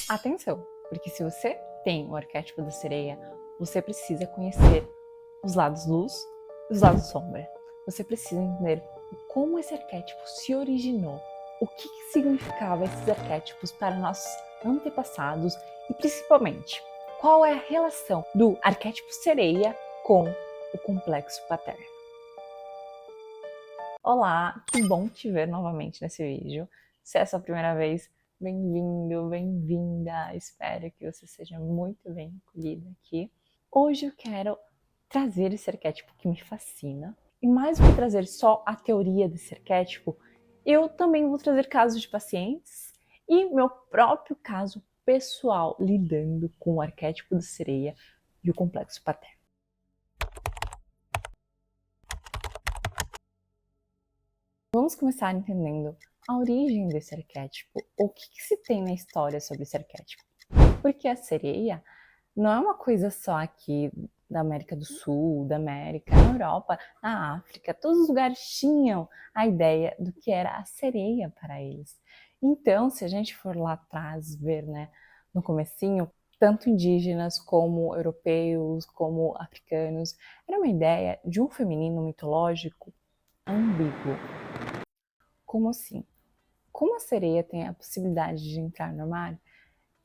Atenção, porque se você tem o arquétipo da sereia, você precisa conhecer os lados luz e os lados sombra. Você precisa entender como esse arquétipo se originou, o que significava esses arquétipos para nossos antepassados e principalmente qual é a relação do arquétipo sereia com o complexo paterno. Olá, que bom te ver novamente nesse vídeo. Se é a sua primeira vez, bem-vindo, bem-vinda. Espero que você seja muito bem acolhida aqui. Hoje eu quero trazer esse arquétipo que me fascina. E mais do que trazer só a teoria desse arquétipo, eu também vou trazer casos de pacientes e meu próprio caso pessoal lidando com o arquétipo da sereia e o complexo paterno. Vamos começar entendendo a origem desse arquétipo, o que se tem na história sobre esse arquétipo. Porque a sereia não é uma coisa só aqui da América do Sul, da América, na Europa, na África, todos os lugares tinham a ideia do que era a sereia para eles. Então, se a gente for lá atrás ver, no comecinho, tanto indígenas como europeus, como africanos, era uma ideia de um feminino mitológico ambíguo. Como assim? Como a sereia tem a possibilidade de entrar no mar,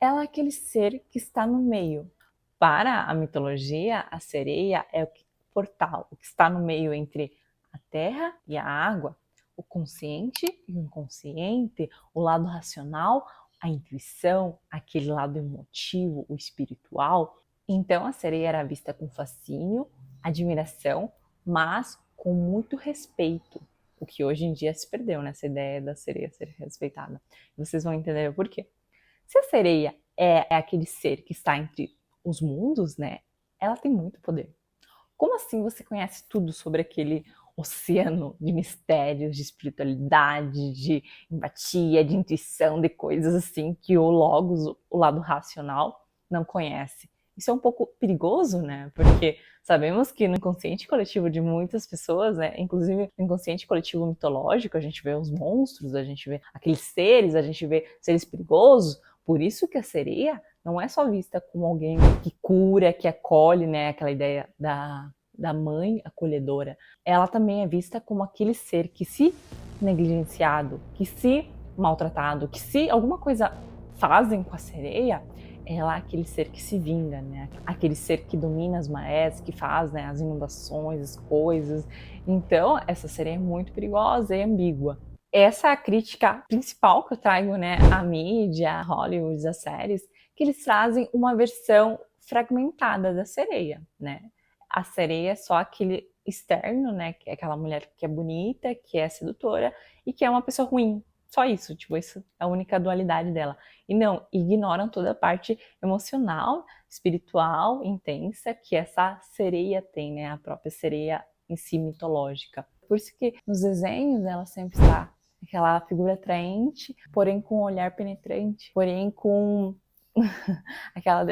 ela é aquele ser que está no meio. Para a mitologia, a sereia é o portal, o que está no meio entre a terra e a água, o consciente e o inconsciente, o lado racional, a intuição, aquele lado emotivo, o espiritual. Então a sereia era vista com fascínio, admiração, mas com muito respeito. O que hoje em dia se perdeu, essa ideia da sereia ser respeitada. Vocês vão entender o porquê. Se a sereia é aquele ser que está entre os mundos, ela tem muito poder. Como assim você conhece tudo sobre aquele oceano de mistérios, de espiritualidade, de empatia, de intuição, de coisas assim que o logos, o lado racional, não conhece? Isso é um pouco perigoso, Porque sabemos que no inconsciente coletivo de muitas pessoas, inclusive no inconsciente coletivo mitológico, a gente vê os monstros, a gente vê aqueles seres, a gente vê seres perigosos. Por isso que a sereia não é só vista como alguém que cura, que acolhe, aquela ideia da mãe acolhedora. Ela também é vista como aquele ser que, se negligenciado, que se maltratado, que se alguma coisa fazem com a sereia, ela é aquele ser que se vinga, aquele ser que domina as marés, que faz as inundações, as coisas. Então, essa sereia é muito perigosa e ambígua. Essa é a crítica principal que eu trago, à mídia, a Hollywood, as séries, que eles trazem uma versão fragmentada da sereia, A sereia é só aquele externo, que é aquela mulher que é bonita, que é sedutora e que é uma pessoa ruim. Só isso, isso é a única dualidade dela. E não, ignoram toda a parte emocional, espiritual, intensa que essa sereia tem, A própria sereia em si mitológica. Por isso que nos desenhos ela sempre está aquela figura atraente, porém com um olhar penetrante, porém com aquela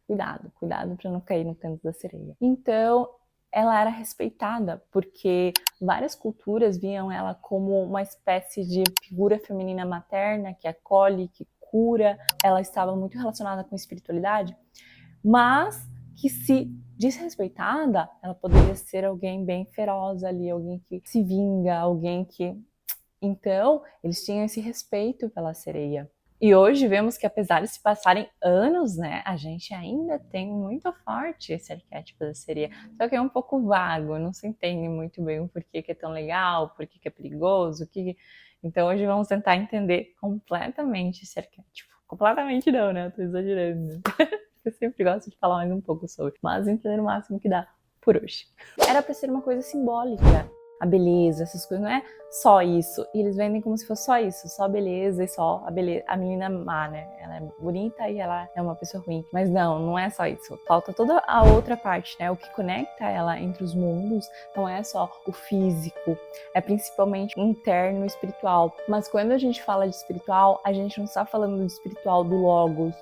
cuidado para não cair no canto da sereia. Então, ela era respeitada porque várias culturas viam ela como uma espécie de figura feminina materna que acolhe, que cura. Ela estava muito relacionada com espiritualidade, mas que, se desrespeitada, ela poderia ser alguém bem feroz ali, alguém que se vinga, alguém que... Então, eles tinham esse respeito pela sereia. E hoje vemos que, apesar de se passarem anos, a gente ainda tem muito forte esse arquétipo da sereia. Só que é um pouco vago, não se entende muito bem o porquê que é tão legal, o porquê que é perigoso, Então hoje vamos tentar entender completamente esse arquétipo. Completamente não, Eu tô exagerando. Eu sempre gosto de falar mais um pouco sobre, mas entender o máximo que dá por hoje. Era para ser uma coisa simbólica. A beleza, essas coisas, não é só isso. E eles vendem como se fosse só isso, só a beleza e só a beleza. A menina má, Ela é bonita e ela é uma pessoa ruim. Mas não é só isso. Falta toda a outra parte, O que conecta ela entre os mundos não é só o físico, é principalmente o interno e espiritual. Mas quando a gente fala de espiritual, a gente não está falando do espiritual do logos,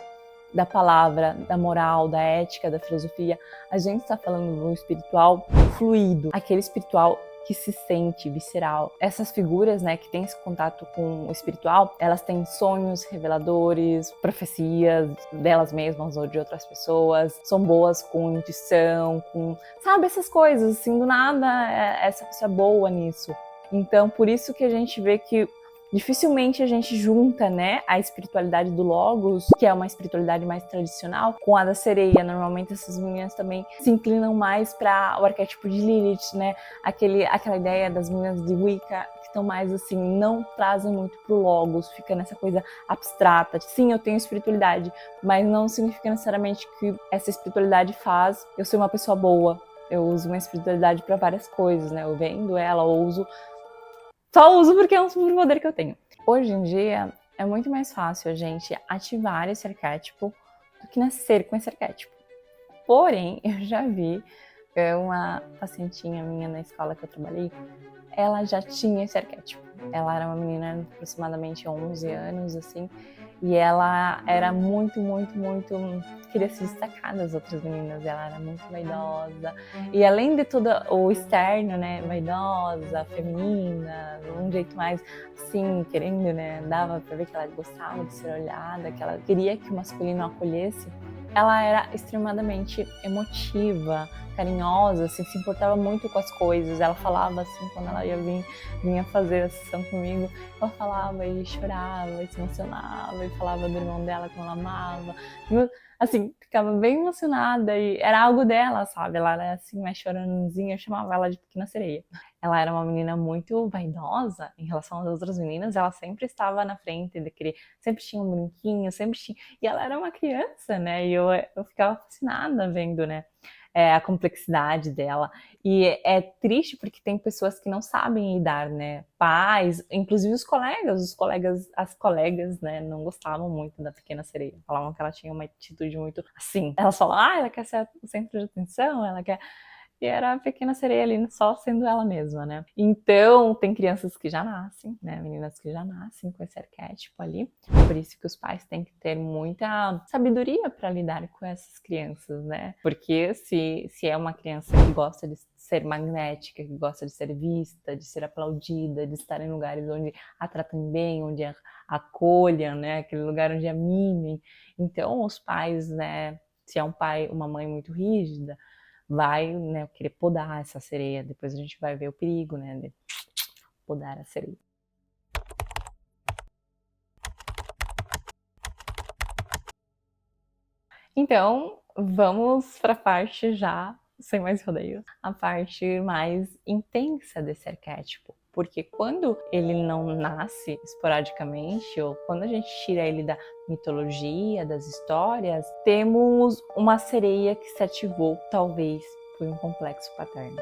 da palavra, da moral, da ética, da filosofia. A gente está falando do espiritual fluido, aquele espiritual que se sente visceral. Essas figuras, né, que têm esse contato com o espiritual, elas têm sonhos reveladores, profecias delas mesmas ou de outras pessoas, são boas com intuição, com, sabe, essas coisas, assim, do nada essa pessoa é boa nisso. Então, por isso que a gente vê que dificilmente a gente junta, né, a espiritualidade do Logos, que é uma espiritualidade mais tradicional, com a da sereia. Normalmente essas meninas também se inclinam mais para o arquétipo de Lilith, né, aquela ideia das meninas de Wicca, que estão mais assim, não trazem muito pro Logos, fica nessa coisa abstrata. Sim, eu tenho espiritualidade, mas não significa necessariamente que essa espiritualidade faz eu ser uma pessoa boa. Eu uso minha espiritualidade para várias coisas, né, eu vendo ela, eu só uso porque é um superpoder que eu tenho. Hoje em dia, é muito mais fácil a gente ativar esse arquétipo do que nascer com esse arquétipo. Porém, eu já vi uma pacientinha minha na escola que eu trabalhei, ela já tinha esse arquétipo. Ela era uma menina de aproximadamente 11 anos, assim, e ela era muito, queria se destacar das outras meninas. Ela era muito vaidosa, e além de tudo o externo, né, vaidosa, feminina, um jeito mais, assim, querendo, né, dava pra ver que ela gostava de ser olhada, que ela queria que o masculino a acolhesse. Ela era extremamente emotiva, carinhosa, assim, se importava muito com as coisas. Ela falava assim, quando ela vinha fazer a sessão comigo, ela falava e chorava, e se emocionava, e falava do irmão dela como ela amava. Assim, ficava bem emocionada, e era algo dela, sabe? Ela era assim, mais choranzinha, eu chamava ela de pequena sereia. Ela era uma menina muito vaidosa em relação às outras meninas, ela sempre estava na frente de querer, sempre tinha um brinquinho, sempre tinha... E ela era uma criança, né? E eu ficava fascinada vendo, né, a complexidade dela. E é triste porque tem pessoas que não sabem lidar, né? Pais, inclusive os colegas, as colegas, né, não gostavam muito da pequena sereia. Falavam que ela tinha uma atitude muito assim. Elas falavam, ela quer ser o centro de atenção, ela quer... E era a pequena sereia ali só sendo ela mesma, né? Então, tem crianças que já nascem, né? Meninas que já nascem com esse arquétipo ali. Por isso que os pais têm que ter muita sabedoria para lidar com essas crianças, né? Porque se é uma criança que gosta de ser magnética, que gosta de ser vista, de ser aplaudida, de estar em lugares onde a tratem bem, onde a acolham, né? Aquele lugar onde a mimem. Então, os pais, né? Se é um pai, uma mãe muito rígida, vai, né, querer podar essa sereia. Depois a gente vai ver o perigo, né, de podar a sereia. Então, vamos para a parte já, sem mais rodeio, a parte mais intensa desse arquétipo. Porque quando ele não nasce esporadicamente, ou quando a gente tira ele da mitologia, das histórias, temos uma sereia que se ativou, talvez, por um complexo paterno.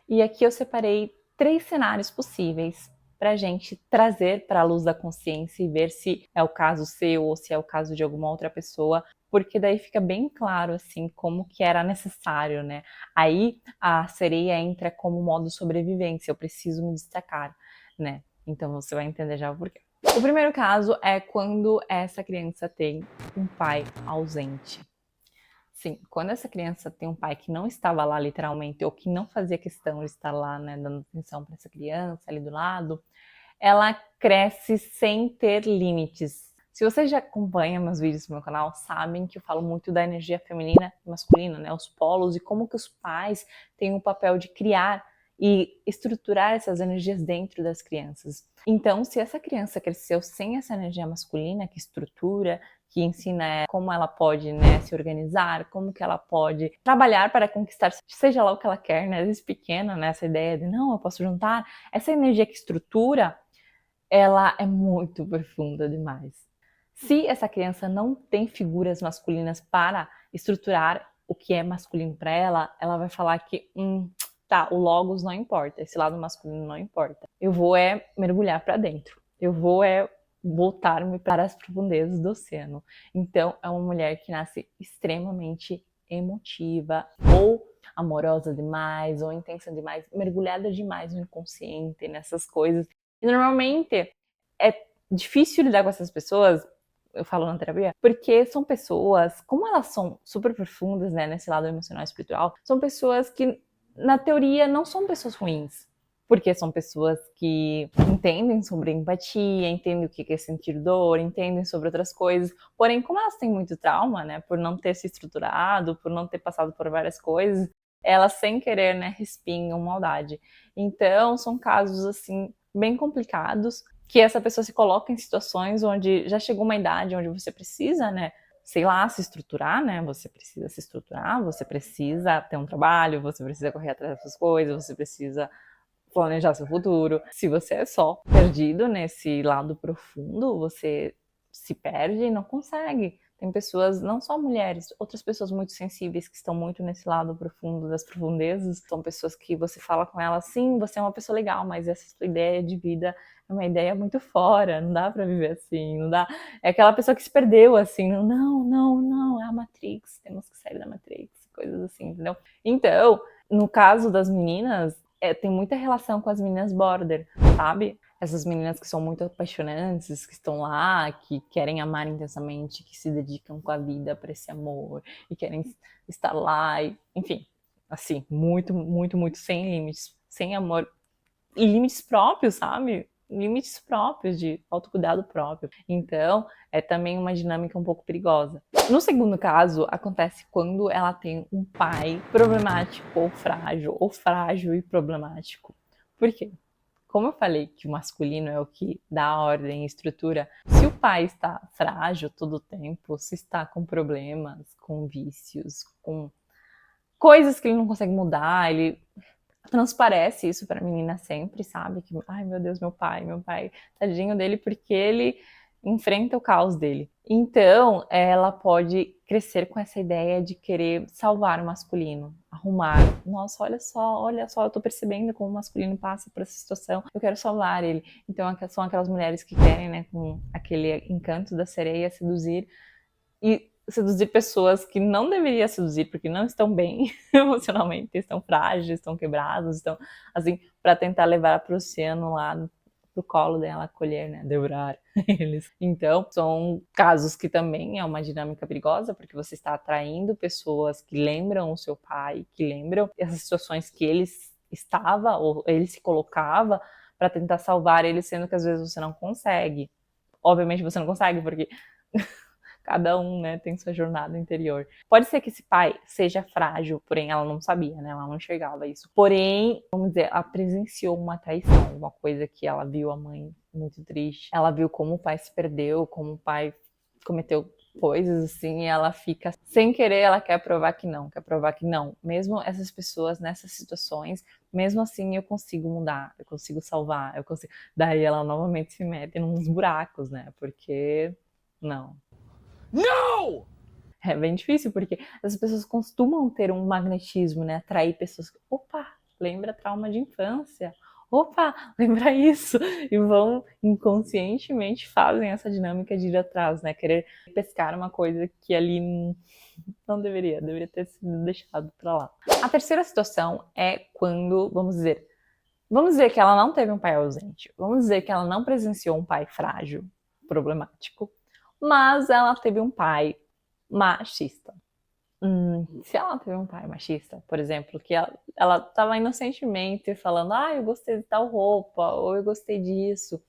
E aqui eu separei 3 cenários possíveis para a gente trazer para a luz da consciência e ver se é o caso seu ou se é o caso de alguma outra pessoa, porque daí fica bem claro assim como que era necessário, né? Aí a sereia entra como modo sobrevivência, eu preciso me destacar, né? Então você vai entender já o porquê. O primeiro caso é quando essa criança tem um pai ausente. Sim, quando essa criança tem um pai que não estava lá literalmente, ou que não fazia questão de estar lá, né, dando atenção para essa criança ali do lado, ela cresce sem ter limites. Se vocês já acompanham meus vídeos no meu canal, sabem que eu falo muito da energia feminina e masculina, né, os polos, e como que os pais têm o papel de criar e estruturar essas energias dentro das crianças. Então, se essa criança cresceu sem essa energia masculina que estrutura, que ensina como ela pode, né, se organizar, como que ela pode trabalhar para conquistar, seja lá o que ela quer, né, desde pequena, né, essa ideia de não, eu posso juntar, essa energia que estrutura, ela é muito profunda demais. Se essa criança não tem figuras masculinas para estruturar o que é masculino para ela, ela vai falar que, tá, o logos não importa, esse lado masculino não importa. Eu vou mergulhar para dentro. Eu vou voltar-me para as profundezas do oceano. Então, é uma mulher que nasce extremamente emotiva, ou amorosa demais, ou intensa demais, mergulhada demais no inconsciente, nessas coisas. E normalmente é difícil lidar com essas pessoas, eu falo na terapia, porque são pessoas, como elas são super profundas, né, nesse lado emocional e espiritual, são pessoas que na teoria, não são pessoas ruins, porque são pessoas que entendem sobre empatia, entendem o que é sentir dor, entendem sobre outras coisas. Porém, como elas têm muito trauma, né, por não ter se estruturado, por não ter passado por várias coisas, elas sem querer, né, respingam maldade. Então, são casos assim bem complicados que essa pessoa se coloca em situações onde já chegou uma idade onde você precisa, né, sei lá, se estruturar, né? Você precisa se estruturar, você precisa ter um trabalho, você precisa correr atrás das suas coisas, você precisa planejar seu futuro. Se você é só perdido nesse lado profundo, você se perde e não consegue. Tem pessoas, não só mulheres, outras pessoas muito sensíveis que estão muito nesse lado profundo das profundezas. São pessoas que você fala com elas, sim, você é uma pessoa legal, mas essa sua ideia de vida é uma ideia muito fora, não dá pra viver assim, não dá. É aquela pessoa que se perdeu, assim, não, é a Matrix, temos que sair da Matrix, coisas assim, entendeu? Então, no caso das meninas, tem muita relação com as meninas border, sabe? Essas meninas que são muito apaixonantes, que estão lá, que querem amar intensamente, que se dedicam com a vida para esse amor e querem estar lá, e, enfim, assim, muito sem limites, sem amor e limites próprios, sabe? Limites próprios de autocuidado próprio. Então, é também uma dinâmica um pouco perigosa. No segundo caso, acontece quando ela tem um pai problemático ou frágil e problemático. Por quê? Como eu falei que o masculino é o que dá ordem e estrutura, se o pai está frágil todo o tempo, se está com problemas, com vícios, com coisas que ele não consegue mudar, ele transparece isso pra menina sempre, sabe? Que, ai meu Deus, meu pai, tadinho dele, porque ele enfrenta o caos dele. Então, ela pode crescer com essa ideia de querer salvar o masculino, arrumar. Nossa, olha só, eu tô percebendo como o masculino passa por essa situação, eu quero salvar ele. Então, são aquelas mulheres que querem, né, com aquele encanto da sereia, seduzir e seduzir pessoas que não deveria seduzir porque não estão bem emocionalmente, estão frágeis, estão quebrados, estão assim, para tentar levar para o oceano lá pro colo dela, acolher, né, devorar eles. Então, são casos que também é uma dinâmica perigosa, porque você está atraindo pessoas que lembram o seu pai, que lembram essas situações que ele estava ou ele se colocava para tentar salvar ele, sendo que às vezes você não consegue. Obviamente você não consegue, porque cada um, né, tem sua jornada interior. Pode ser que esse pai seja frágil, porém ela não sabia, né, ela não enxergava isso. Porém, vamos dizer, ela presenciou uma traição, uma coisa que ela viu a mãe muito triste. Ela viu como o pai se perdeu, como o pai cometeu coisas assim, e ela fica sem querer, ela quer provar que não, quer provar que não. Mesmo essas pessoas nessas situações, mesmo assim eu consigo mudar, eu consigo salvar, eu consigo. Daí ela novamente se mete nos buracos, né? Porque não. Não! É bem difícil, porque as pessoas costumam ter um magnetismo, né? Atrair pessoas. Opa, lembra trauma de infância. Opa, lembra isso. E vão inconscientemente fazem essa dinâmica de ir atrás, né? Querer pescar uma coisa que ali não deveria ter sido deixado pra lá. A terceira situação é quando, vamos dizer que ela não teve um pai ausente. Vamos dizer que ela não presenciou um pai frágil, problemático, mas ela teve um pai machista. Se ela teve um pai machista, por exemplo, que ela estava inocentemente falando, eu gostei de tal roupa, ou eu gostei disso,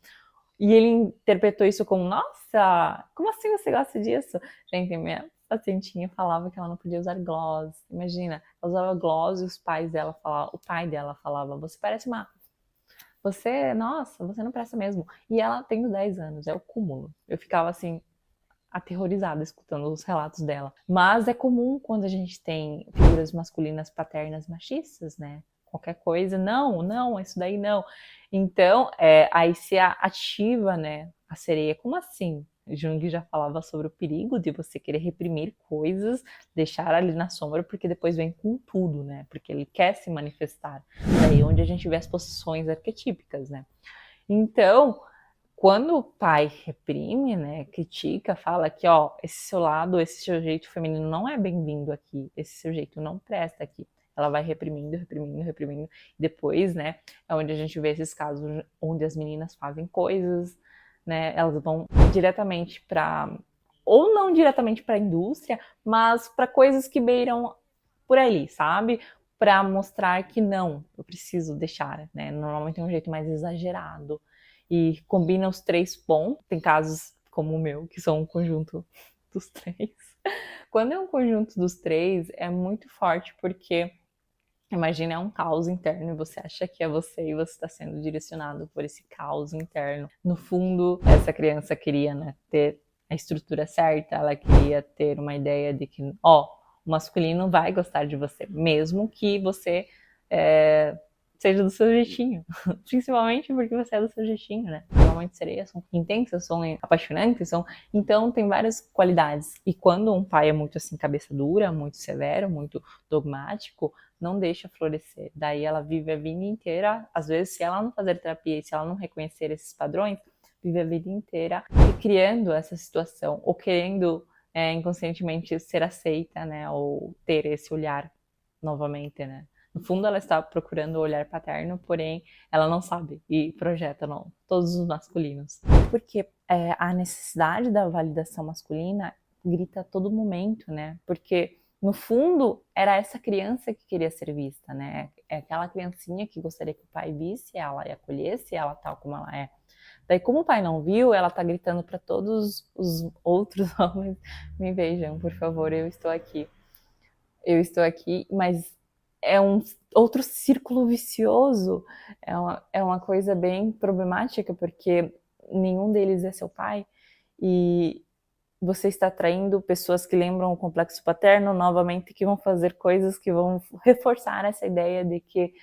e ele interpretou isso como, nossa, como assim você gosta disso? Gente, minha pacientinha falava que ela não podia usar gloss. Imagina, ela usava gloss e o pai dela falava, você parece uma... nossa, você não presta mesmo. E ela tendo 10 anos, é o cúmulo. Eu ficava assim, aterrorizada escutando os relatos dela. Mas é comum quando a gente tem figuras masculinas paternas machistas, né? Qualquer coisa, não, isso daí não. Então, aí se ativa, né, a sereia. Como assim? Jung já falava sobre o perigo de você querer reprimir coisas, deixar ali na sombra, porque depois vem com tudo, né? Porque ele quer se manifestar. Daí onde a gente vê as posições arquetípicas, né? Então, quando o pai reprime, né, critica, fala que, esse seu lado, esse seu jeito feminino não é bem-vindo aqui, esse seu jeito não presta aqui. Ela vai reprimindo, depois, né, é onde a gente vê esses casos onde as meninas fazem coisas, né, elas vão diretamente para, ou não diretamente para a indústria, mas para coisas que beiram por ali, sabe? para mostrar que não, eu preciso deixar, né? Normalmente é um jeito mais exagerado e combina os 3 pontos. Tem casos como o meu, que são um conjunto dos 3. Quando é um conjunto dos 3, é muito forte porque imagina, é um caos interno e você acha que é você e você está sendo direcionado por esse caos interno. No fundo, essa criança queria, né, ter a estrutura certa, ela queria ter uma ideia de que, ó, o masculino vai gostar de você, mesmo que você seja do seu jeitinho. Principalmente porque você é do seu jeitinho, né? Normalmente sereias são intensas, são apaixonantes, então tem várias qualidades. E quando um pai é muito assim, cabeça dura, muito severo, muito dogmático, não deixa florescer. Daí ela vive a vida inteira, às vezes, se ela não fazer terapia e se ela não reconhecer esses padrões, vive a vida inteira criando essa situação, ou querendo inconscientemente ser aceita, né? Ou ter esse olhar novamente, né? No fundo, ela está procurando o olhar paterno, porém, ela não sabe e projeta todos os masculinos. Porque a necessidade da validação masculina grita a todo momento, né? Porque no fundo, era essa criança que queria ser vista, né? É aquela criancinha que gostaria que o pai visse ela e acolhesse ela tal como ela é. Daí, como o pai não viu, ela tá gritando para todos os outros homens: me vejam, por favor, eu estou aqui. Eu estou aqui, mas é um outro círculo vicioso, é uma coisa bem problemática, porque nenhum deles é seu pai, e você está atraindo pessoas que lembram o complexo paterno novamente, que vão fazer coisas que vão reforçar essa ideia de que,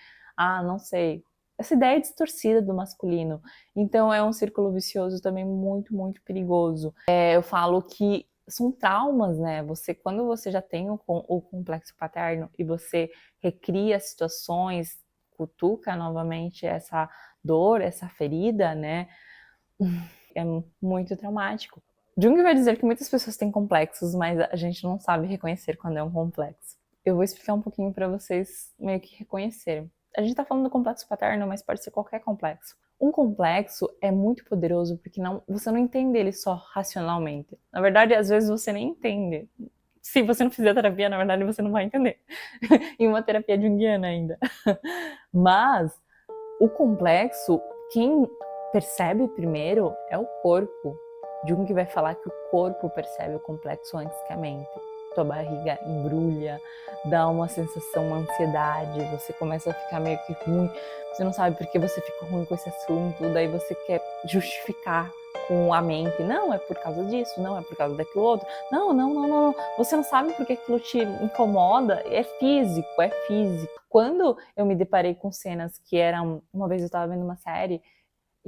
não sei, essa ideia distorcida do masculino. Então é um círculo vicioso também muito, muito perigoso. Eu falo que são traumas, né? Quando você já tem o complexo paterno e você recria situações, cutuca novamente essa dor, essa ferida, né? É muito traumático. Jung vai dizer que muitas pessoas têm complexos, mas a gente não sabe reconhecer quando é um complexo. Eu vou explicar um pouquinho para vocês meio que reconhecerem. A gente tá falando do complexo paterno, mas pode ser qualquer complexo. Um complexo é muito poderoso porque você não entende ele só racionalmente. Na verdade, às vezes você nem entende. Se você não fizer terapia, na verdade, você não vai entender. Em uma terapia junguiana ainda. Mas o complexo, quem percebe primeiro é o corpo. Jung vai falar que o corpo percebe o complexo antes que a mente. Tua barriga embrulha, dá uma sensação, uma ansiedade, você começa a ficar meio que ruim, você não sabe por que você fica ruim com esse assunto, daí você quer justificar com a mente, não, é por causa disso, não, é por causa daquilo outro, não, você não sabe porque aquilo te incomoda, é físico, é físico. Quando eu me deparei com cenas que eram, uma vez eu estava vendo uma série,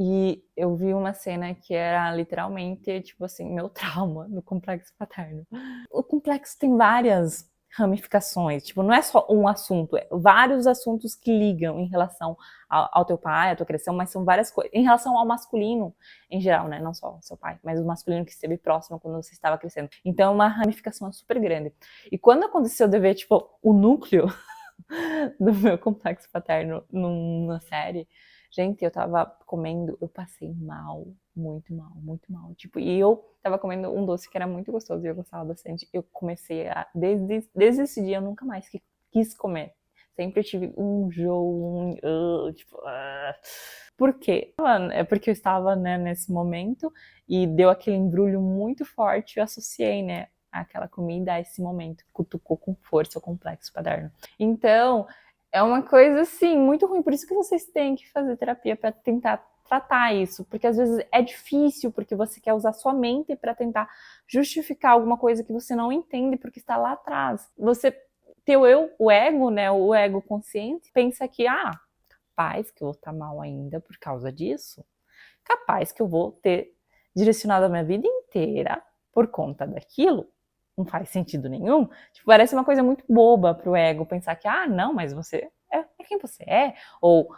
e eu vi uma cena que era literalmente, tipo assim, meu trauma no complexo paterno. O complexo tem várias ramificações, tipo, não é só um assunto, é vários assuntos que ligam em relação ao teu pai, à tua criação, mas são várias coisas. Em relação ao masculino, em geral, né? Não só ao seu pai, mas o masculino que esteve próximo quando você estava crescendo. Então, é uma ramificação super grande. E quando aconteceu de ver, tipo, o núcleo do meu complexo paterno numa série, gente, eu tava comendo, eu passei mal, muito mal, muito mal. Tipo, e eu tava comendo um doce que era muito gostoso e eu gostava bastante. Eu comecei desde esse dia eu nunca mais quis comer. Sempre tive um jogo, tipo, Por quê? É porque eu estava, né, nesse momento e deu aquele embrulho muito forte, eu associei, né, aquela comida a esse momento, cutucou com força o complexo paterno. Então, é uma coisa, assim, muito ruim. Por isso que vocês têm que fazer terapia para tentar tratar isso. Porque às vezes é difícil, porque você quer usar sua mente para tentar justificar alguma coisa que você não entende, porque está lá atrás. Teu eu, o ego, né, o ego consciente, pensa que, capaz que eu vou estar mal ainda por causa disso. Capaz que eu vou ter direcionado a minha vida inteira por conta daquilo. Não faz sentido nenhum. Tipo, parece uma coisa muito boba pro ego pensar que, não, mas você é quem você é. Ou,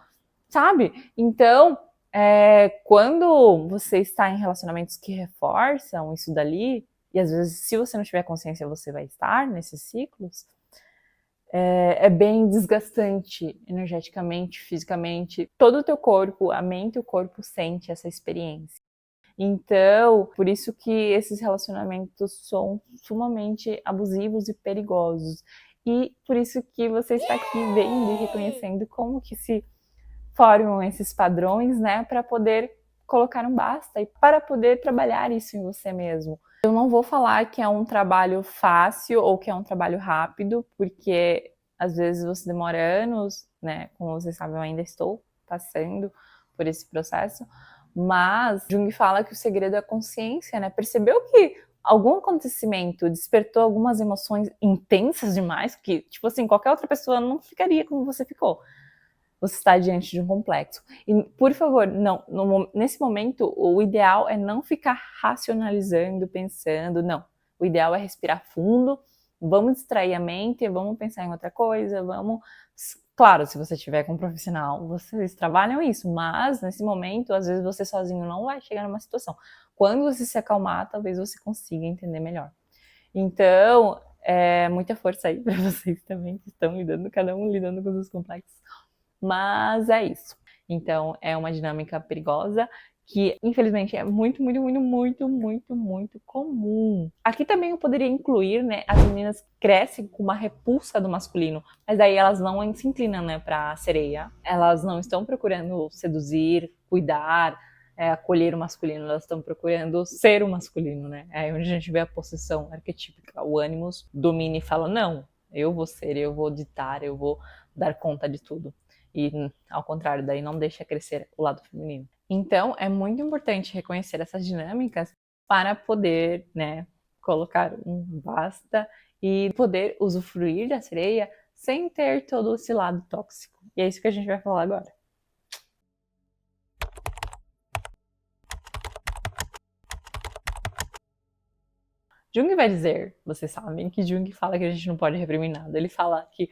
sabe? Então, quando você está em relacionamentos que reforçam isso dali, e às vezes, se você não tiver consciência, você vai estar nesses ciclos, é bem desgastante energeticamente, fisicamente. Todo o teu corpo, a mente e o corpo sente essa experiência. Então, por isso que esses relacionamentos são sumamente abusivos e perigosos. E por isso que você está aqui vendo e reconhecendo como que se formam esses padrões, né, para poder colocar um basta e para poder trabalhar isso em você mesmo. Eu não vou falar que é um trabalho fácil ou que é um trabalho rápido, porque às vezes você demora anos, né, como vocês sabem, eu ainda estou passando por esse processo, mas Jung fala que o segredo é a consciência, né? Percebeu que algum acontecimento despertou algumas emoções intensas demais, que, tipo assim, qualquer outra pessoa não ficaria como você ficou. Você está diante de um complexo. E, por favor, não, nesse momento, o ideal é não ficar racionalizando, pensando, não. O ideal é respirar fundo, vamos distrair a mente, vamos pensar em outra coisa, vamos... Claro, se você estiver com um profissional, vocês trabalham isso, mas nesse momento, às vezes você sozinho não vai chegar numa situação. Quando você se acalmar, talvez você consiga entender melhor. Então, muita força aí para vocês também que estão lidando, cada um lidando com os seus complexos. Mas é isso. Então, é uma dinâmica perigosa que, infelizmente, é muito, muito, muito, muito, muito, muito comum. Aqui também eu poderia incluir, né, as meninas que crescem com uma repulsa do masculino, mas aí elas não se inclinam, né, pra sereia. Elas não estão procurando seduzir, cuidar, acolher o masculino, elas estão procurando ser o masculino, né? É aí onde a gente vê a possessão arquetípica. O ânimos domina e fala, não, eu vou ser, eu vou ditar, eu vou dar conta de tudo. E, ao contrário, daí não deixa crescer o lado feminino. Então, é muito importante reconhecer essas dinâmicas para poder, né, colocar um basta e poder usufruir da sereia sem ter todo esse lado tóxico. E é isso que a gente vai falar agora. Jung vai dizer, vocês sabem que Jung fala que a gente não pode reprimir nada. Ele fala que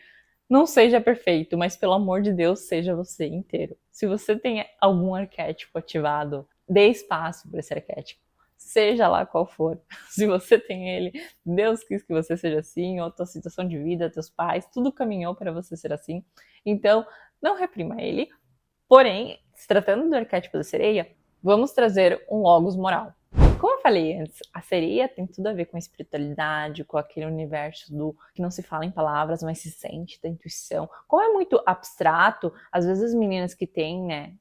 não seja perfeito, mas pelo amor de Deus, seja você inteiro. Se você tem algum arquétipo ativado, dê espaço para esse arquétipo. Seja lá qual for. Se você tem ele, Deus quis que você seja assim, ou tua situação de vida, teus pais, tudo caminhou para você ser assim. Então, não reprima ele. Porém, se tratando do arquétipo da sereia, vamos trazer um logos moral. Como eu falei antes, a sereia tem tudo a ver com a espiritualidade, com aquele universo do que não se fala em palavras, mas se sente, da intuição. Como é muito abstrato, às vezes as meninas que têm, né,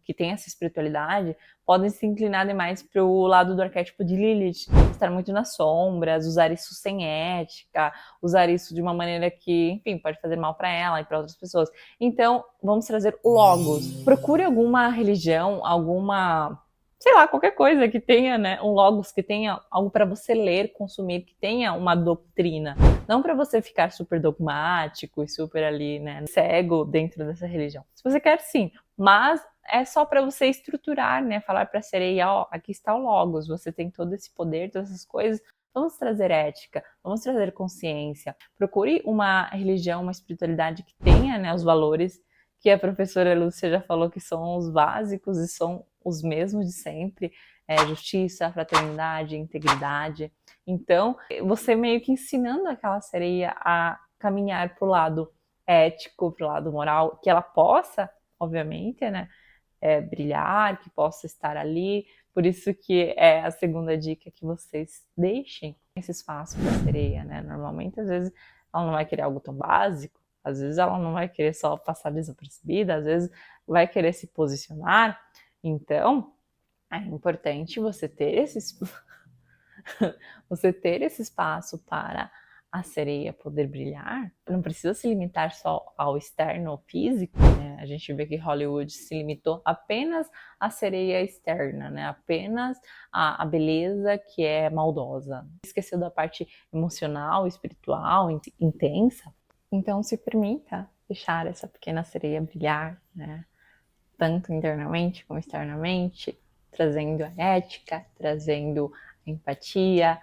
que têm essa espiritualidade, podem se inclinar demais para o lado do arquétipo de Lilith, estar muito nas sombras, usar isso sem ética, usar isso de uma maneira que, enfim, pode fazer mal para ela e para outras pessoas. Então, vamos trazer o Logos. Procure alguma religião, alguma, sei lá, qualquer coisa que tenha, né, um logos, que tenha algo para você ler, consumir, que tenha uma doutrina. Não para você ficar super dogmático e super ali, né, cego dentro dessa religião. Se você quer, sim, mas é só para você estruturar, né, falar para a sereia, ó, aqui está o logos, você tem todo esse poder, todas essas coisas. Vamos trazer ética, vamos trazer consciência. Procure uma religião, uma espiritualidade que tenha, né, os valores que a professora Lúcia já falou que são os básicos e são os mesmos de sempre, justiça, fraternidade, integridade. Então, você meio que ensinando aquela sereia a caminhar para o lado ético, para o lado moral, que ela possa, obviamente, né, brilhar, que possa estar ali. Por isso que é a segunda dica, que vocês deixem esse espaço para a sereia, né? Normalmente, às vezes, ela não vai querer algo tão básico, às vezes ela não vai querer só passar desapercebida, às vezes vai querer se posicionar. Então, é importante você ter você ter esse espaço para a sereia poder brilhar. Não precisa se limitar só ao externo, ao físico, né? A gente vê que Hollywood se limitou apenas à sereia externa, né? Apenas a beleza que é maldosa. Esqueceu da parte emocional, espiritual, intensa. Então se permita deixar essa pequena sereia brilhar, né? Tanto internamente como externamente, trazendo a ética, trazendo a empatia.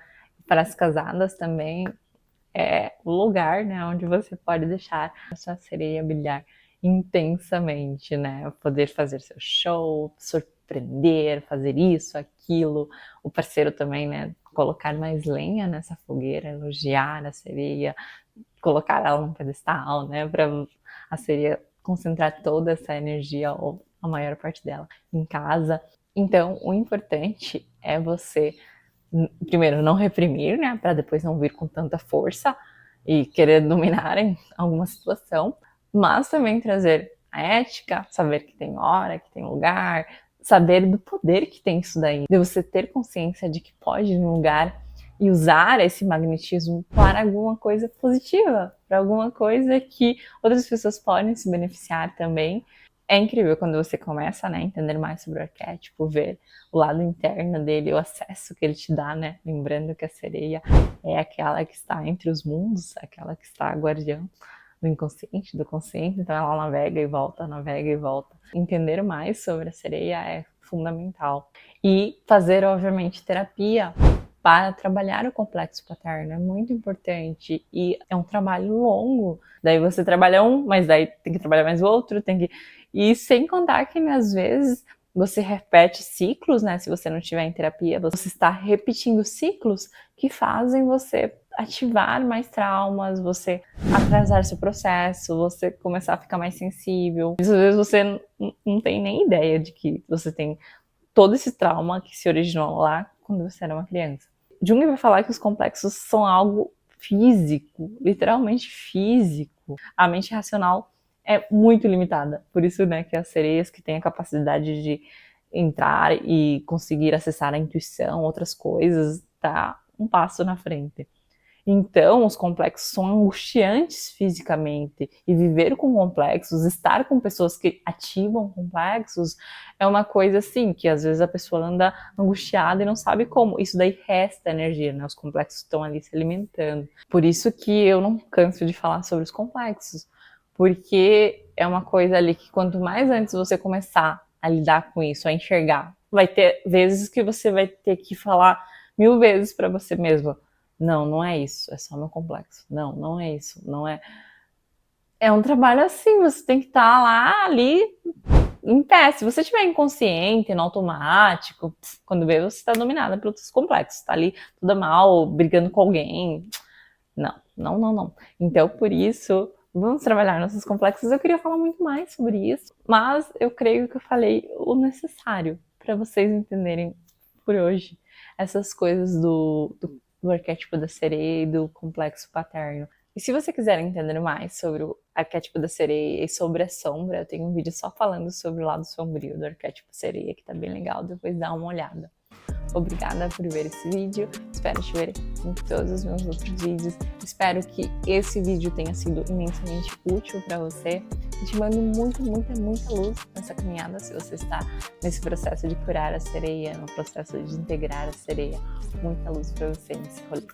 Para as casadas também é o lugar, né, onde você pode deixar a sua sereia brilhar intensamente, né? Poder fazer seu show, surpreender, fazer isso, aquilo. O parceiro também, né? Colocar mais lenha nessa fogueira, elogiar a sereia, colocar ela num pedestal, né? Para a sereia concentrar toda essa energia, ou a maior parte dela, em casa. Então, o importante é você, primeiro, não reprimir, né? Para depois não vir com tanta força. e querer dominar em alguma situação, mas também trazer a ética, saber que tem hora, que tem lugar, saber do poder que tem isso daí, de você ter consciência de que pode ir num lugar e usar esse magnetismo para alguma coisa positiva, para alguma coisa que outras pessoas podem se beneficiar também. É incrível quando você começa, né, a entender mais sobre o arquétipo, ver o lado interno dele, o acesso que ele te dá, né? Lembrando que a sereia é aquela que está entre os mundos, aquela que está guardiã do inconsciente, do consciente, então ela navega e volta, navega e volta. Entender mais sobre a sereia é fundamental. E fazer, obviamente, terapia para trabalhar o complexo paterno é muito importante e é um trabalho longo. Daí você trabalha um, mas daí tem que trabalhar mais o outro, tem que... E sem contar que, às vezes, você repete ciclos, né? Se você não estiver em terapia, você está repetindo ciclos que fazem você ativar mais traumas, você atrasar seu processo, você começar a ficar mais sensível. Às vezes você não tem nem ideia de que você tem todo esse trauma que se originou lá quando você era uma criança. Jung vai falar que os complexos são algo físico, literalmente físico. A mente racional é muito limitada. Por isso, né, que as sereias que têm a capacidade de entrar e conseguir acessar a intuição, outras coisas, tá um passo na frente. Então, os complexos são angustiantes fisicamente, e viver com complexos, estar com pessoas que ativam complexos, é uma coisa assim, que às vezes a pessoa anda angustiada e não sabe como. Isso daí resta energia, né? Os complexos estão ali se alimentando. Por isso que eu não canso de falar sobre os complexos, porque é uma coisa ali que quanto mais antes você começar a lidar com isso, a enxergar, vai ter vezes que você vai ter que falar 1000 vezes para você mesma: não, não é isso, é só meu complexo. Não, não é isso, não é... É um trabalho assim, você tem que estar lá, ali, em pé. Se você estiver inconsciente, no automático, quando vê, você está dominada pelos seus complexos. Está ali toda mal, brigando com alguém. Não, não, não, não. Então, por isso, vamos trabalhar nossos complexos. Eu queria falar muito mais sobre isso, mas eu creio que eu falei o necessário para vocês entenderem por hoje essas coisas do arquétipo da sereia e do complexo paterno. E se você quiser entender mais sobre o arquétipo da sereia e sobre a sombra, eu tenho um vídeo só falando sobre o lado sombrio do arquétipo sereia, que tá bem legal, depois dá uma olhada. Obrigada por ver esse vídeo, espero te ver em todos os meus outros vídeos, espero que esse vídeo tenha sido imensamente útil para você e te mando muita luz nessa caminhada, se você está nesse processo de curar a sereia, no processo de integrar a sereia, muita luz para você nesse rolê.